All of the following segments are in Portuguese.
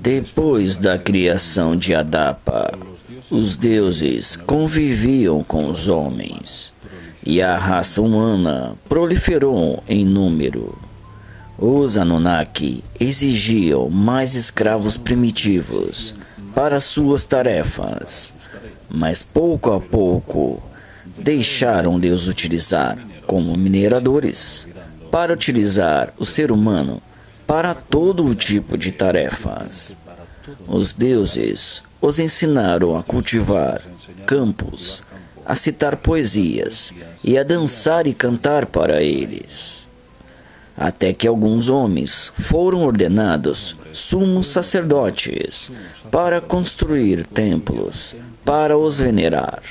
Depois da criação de Adapa, os deuses conviviam com os homens, e a raça humana proliferou em número. Os Anunnaki exigiam mais escravos primitivos para suas tarefas, mas pouco a pouco deixaram de os utilizar como mineradores para utilizar o ser humano para todo o tipo de tarefas. Os deuses os ensinaram a cultivar campos, a citar poesias e a dançar e cantar para eles. Até que alguns homens foram ordenados sumos sacerdotes para construir templos para os venerar.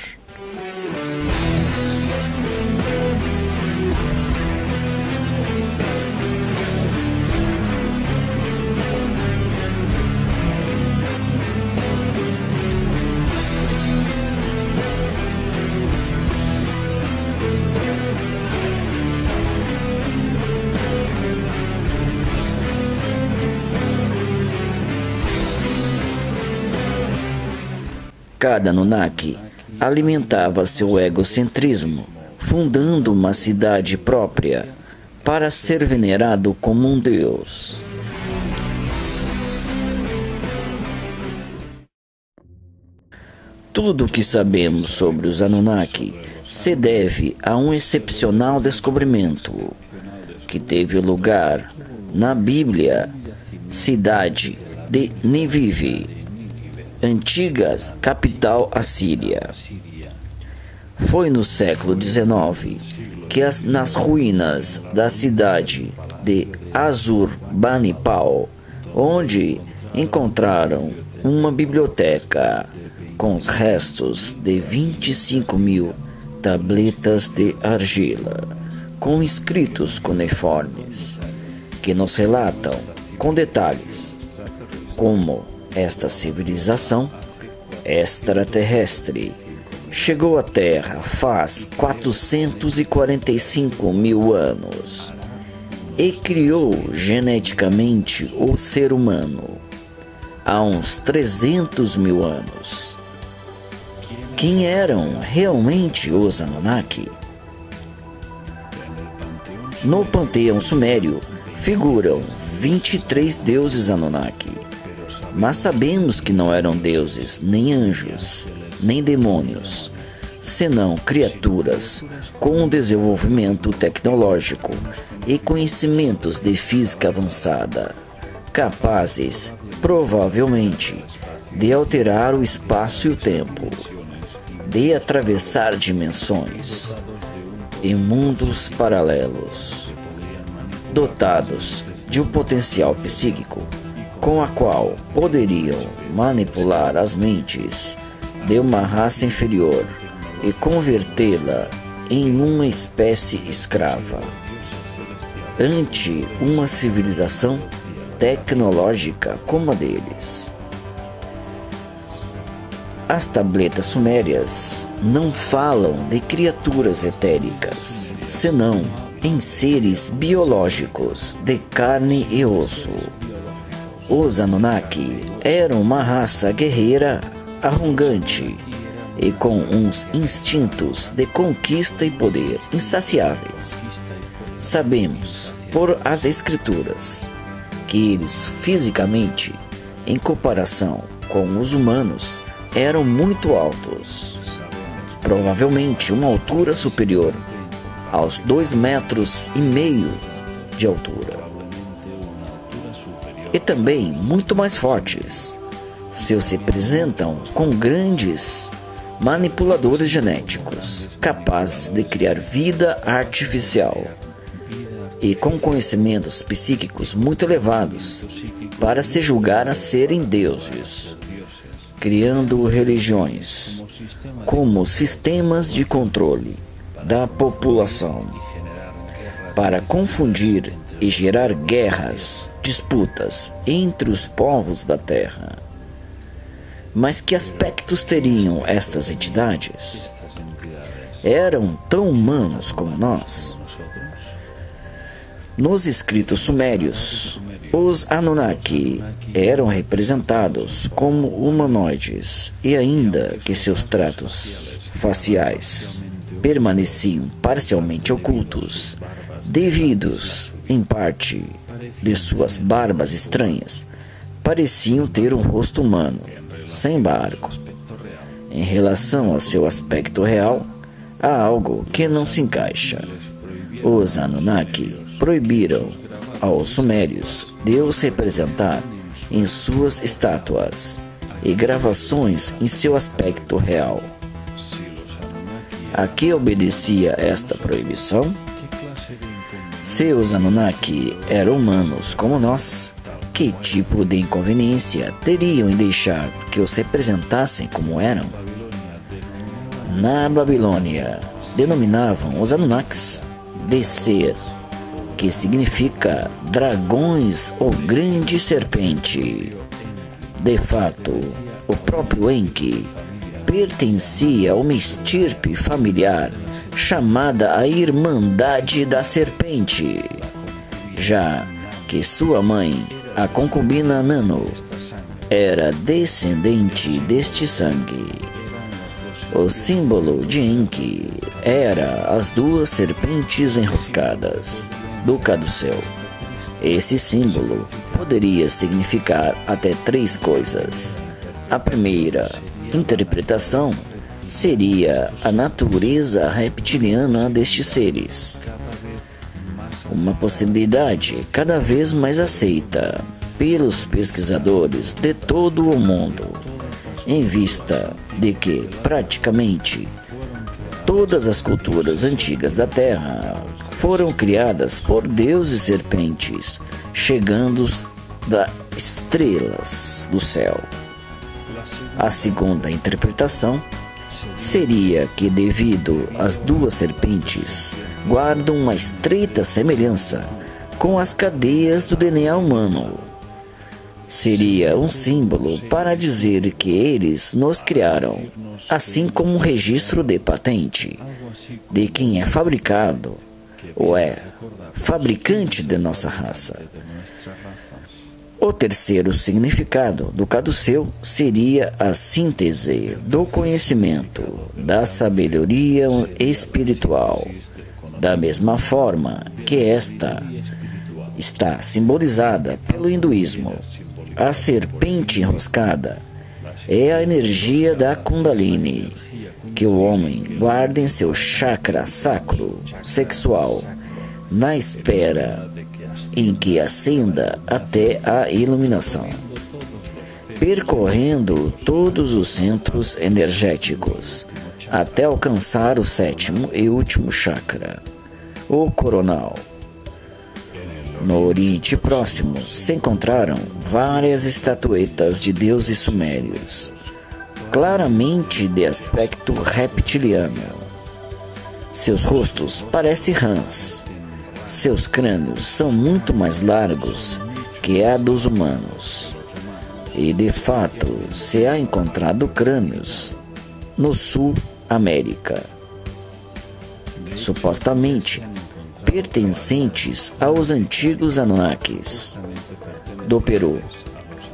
Cada Anunnaki alimentava seu egocentrismo, fundando uma cidade própria para ser venerado como um deus. Tudo o que sabemos sobre os Anunnaki se deve a um excepcional descobrimento que teve lugar na Bíblia, cidade de Nínive, antiga capital assíria. Foi no século XIX que nas ruínas da cidade de Assurbanipal, onde encontraram uma biblioteca com os restos de 25.000 tabletas de argila, com escritos cuneiformes, que nos relatam com detalhes como esta civilização extraterrestre chegou à Terra faz 445.000 anos e criou geneticamente o ser humano há uns 300.000 anos. Quem eram realmente os Anunnaki? No panteão sumério figuram 23 deuses Anunnaki, mas sabemos que não eram deuses, nem anjos, nem demônios, senão criaturas com um desenvolvimento tecnológico e conhecimentos de física avançada, capazes, provavelmente, de alterar o espaço e o tempo, de atravessar dimensões e mundos paralelos, dotados de um potencial psíquico com a qual poderiam manipular as mentes de uma raça inferior e convertê-la em uma espécie escrava, ante uma civilização tecnológica como a deles. As tabletas sumérias não falam de criaturas etéricas, senão em seres biológicos de carne e osso. Os Anunnaki eram uma raça guerreira, arrogante e com uns instintos de conquista e poder insaciáveis. Sabemos, por as escrituras, que eles fisicamente, em comparação com os humanos, eram muito altos, provavelmente uma altura superior aos 2,5 metros de altura. e também muito mais fortes. Seus representam com grandes manipuladores genéticos, capazes de criar vida artificial e com conhecimentos psíquicos muito elevados para se julgar a serem deuses, criando religiões como sistemas de controle da população para confundir e gerar guerras, disputas entre os povos da Terra. Mas que aspectos teriam estas entidades? Eram tão humanos como nós? Nos escritos sumérios, os Anunnaki eram representados como humanoides e ainda que seus traços faciais permaneciam parcialmente ocultos, devidos, em parte, de suas barbas estranhas, pareciam ter um rosto humano, sem barco. Em relação ao seu aspecto real, há algo que não se encaixa. Os Anunnaki proibiram aos sumérios Deus representar em suas estátuas e gravações em seu aspecto real. A que obedecia esta proibição? Se os Anunnaki eram humanos como nós, que tipo de inconveniência teriam em deixar que os representassem como eram? Na Babilônia, denominavam os Anunnakis de ser, que significa dragões ou grande serpente. De fato, o próprio Enki pertencia a uma estirpe familiar chamada a Irmandade da Serpente, já que sua mãe, a concubina Nano, era descendente deste sangue. O símbolo de Enki era as duas serpentes enroscadas do caduceu. Esse símbolo poderia significar até três coisas. A primeira interpretação seria a natureza reptiliana destes seres. Uma possibilidade cada vez mais aceita pelos pesquisadores de todo o mundo, em vista de que praticamente todas as culturas antigas da Terra foram criadas por deuses serpentes, chegando das estrelas do céu. A segunda interpretação seria que, devido às duas serpentes, guardam uma estreita semelhança com as cadeias do DNA humano. Seria um símbolo para dizer que eles nos criaram, assim como um registro de patente de quem é fabricado ou é fabricante de nossa raça. O terceiro significado do caduceu seria a síntese do conhecimento, da sabedoria espiritual, da mesma forma que esta está simbolizada pelo hinduísmo. A serpente enroscada é a energia da Kundalini, que o homem guarda em seu chakra sacro sexual, na espera em que ascenda até a iluminação, percorrendo todos os centros energéticos até alcançar o sétimo e último chakra, o coronal. No Oriente Próximo se encontraram várias estatuetas de deuses sumérios, claramente de aspecto reptiliano. Seus rostos parecem rãs. Seus crânios são muito mais largos que a dos humanos. E, de fato, se há encontrado crânios no Sul América, supostamente pertencentes aos antigos Anunnakis do Peru.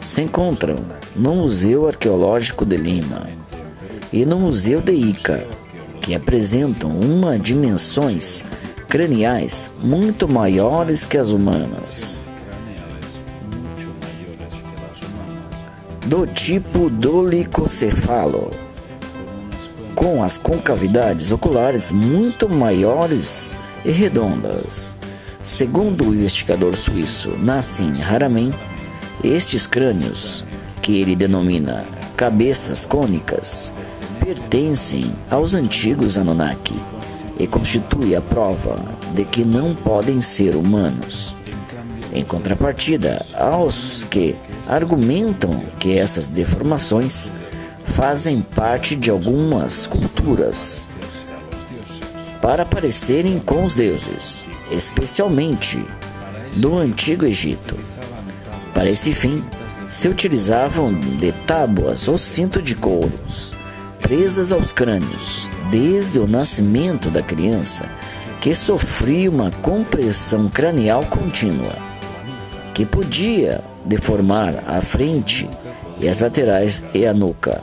Se encontram no Museu Arqueológico de Lima e no Museu de Ica, que apresentam dimensões craniais muito maiores que as humanas, do tipo dolicocefalo, com as concavidades oculares muito maiores e redondas. Segundo o investigador suíço Nassim Haramein, Estes crânios, que ele denomina cabeças cônicas, pertencem aos antigos Anunnaki e constituem a prova de que não podem ser humanos. Em contrapartida, aos que argumentam que essas deformações fazem parte de algumas culturas para parecerem com os deuses, especialmente do Antigo Egito. Para esse fim, se utilizavam de tábuas ou cinto de couros presas aos crânios desde o nascimento da criança, que sofria uma compressão cranial contínua, que podia deformar a frente e as laterais e a nuca.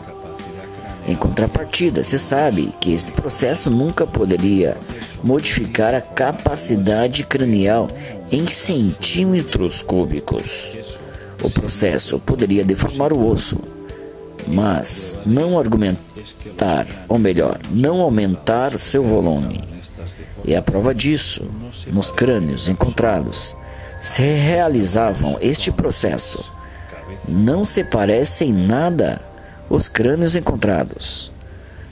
Em contrapartida, se sabe que esse processo nunca poderia modificar a capacidade cranial em centímetros cúbicos. O processo poderia deformar o osso, mas não não aumentar seu volume. E a prova disso, nos crânios encontrados, se realizavam este processo. Não se parecem nada os crânios encontrados,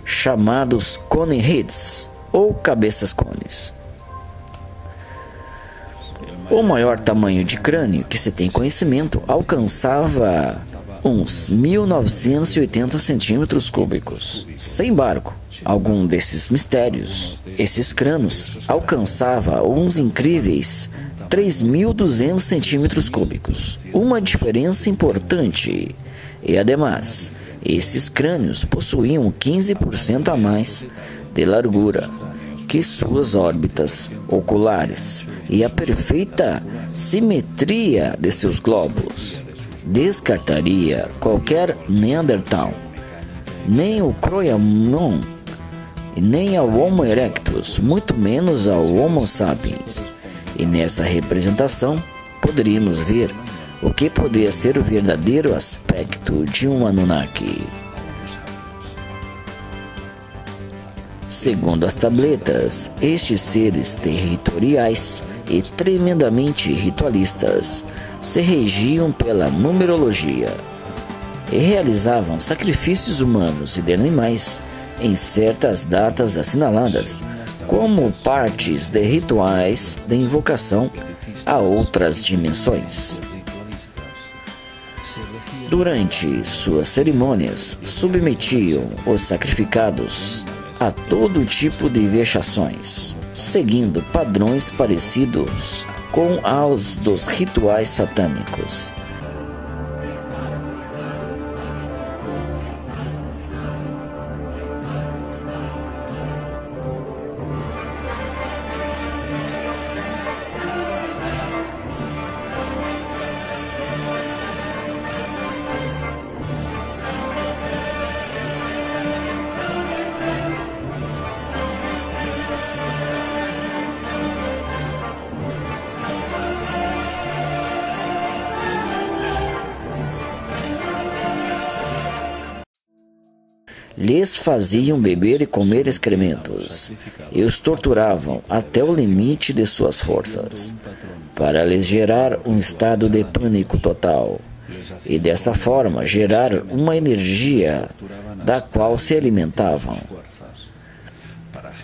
chamados cone heads ou cabeças cones. O maior tamanho de crânio que se tem conhecimento alcançava uns 1980 centímetros cúbicos. Sem embargo, algum desses mistérios, esses crânios alcançava uns incríveis 3.200 centímetros cúbicos. Uma diferença importante. E ademais, esses crânios possuíam 15% a mais de largura que suas órbitas oculares e a perfeita simetria de seus glóbulos descartaria qualquer Neandertal, nem o Cro-Magnon, nem ao Homo erectus, muito menos ao Homo sapiens. E nessa representação poderíamos ver o que poderia ser o verdadeiro aspecto de um Anunnaki. Segundo as tabletas, estes seres territoriais e tremendamente ritualistas se regiam pela numerologia e realizavam sacrifícios humanos e de animais em certas datas assinaladas como partes de rituais de invocação a outras dimensões. Durante suas cerimônias, submetiam os sacrificados a todo tipo de vexações, seguindo padrões parecidos com aos dos rituais satânicos. Lhes faziam beber e comer excrementos, e os torturavam até o limite de suas forças, para lhes gerar um estado de pânico total, e dessa forma gerar uma energia da qual se alimentavam.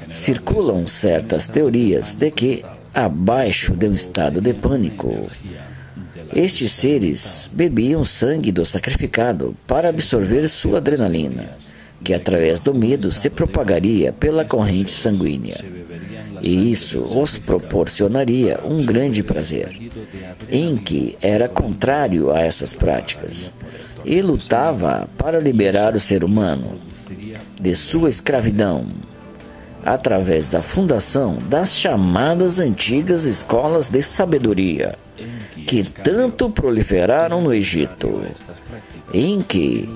Circulam certas teorias de que, abaixo de um estado de pânico, estes seres bebiam sangue do sacrificado para absorver sua adrenalina, que através do medo se propagaria pela corrente sanguínea. E isso os proporcionaria um grande prazer, em que era contrário a essas práticas, e lutava para liberar o ser humano de sua escravidão, através da fundação das chamadas antigas escolas de sabedoria, que tanto proliferaram no Egito, em que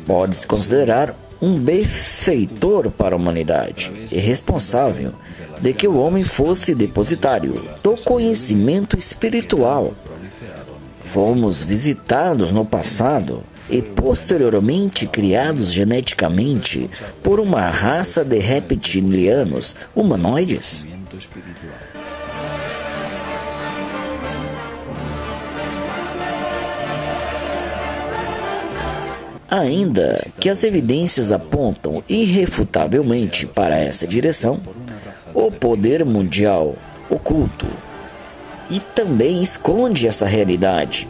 pode-se considerar um benfeitor para a humanidade e responsável de que o homem fosse depositário do conhecimento espiritual. Fomos visitados no passado e posteriormente criados geneticamente por uma raça de reptilianos humanoides. Ainda que as evidências apontam irrefutavelmente para essa direção, o poder mundial oculto e também esconde essa realidade,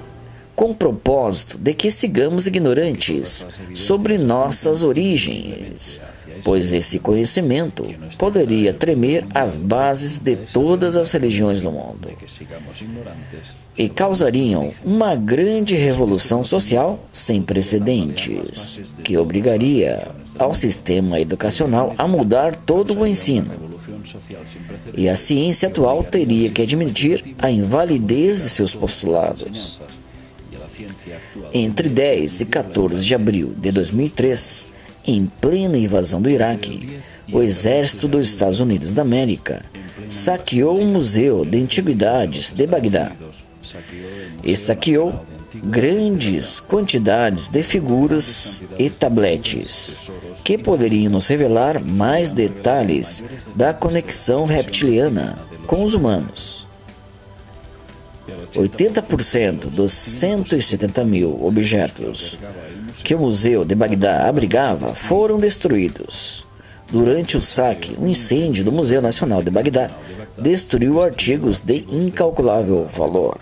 com o propósito de que sigamos ignorantes sobre nossas origens, pois esse conhecimento poderia tremer as bases de todas as religiões do mundo e causariam uma grande revolução social sem precedentes, que obrigaria ao sistema educacional a mudar todo o ensino. E a ciência atual teria que admitir a invalidez de seus postulados. Entre 10 e 14 de abril de 2003, em plena invasão do Iraque, o exército dos Estados Unidos da América saqueou o Museu de Antiguidades de Bagdá e saqueou grandes quantidades de figuras e tabletes, que poderiam nos revelar mais detalhes da conexão reptiliana com os humanos. 80% dos 170 mil objetos que o Museu de Bagdá abrigava foram destruídos. Durante o saque, um incêndio do Museu Nacional de Bagdá destruiu artigos de incalculável valor.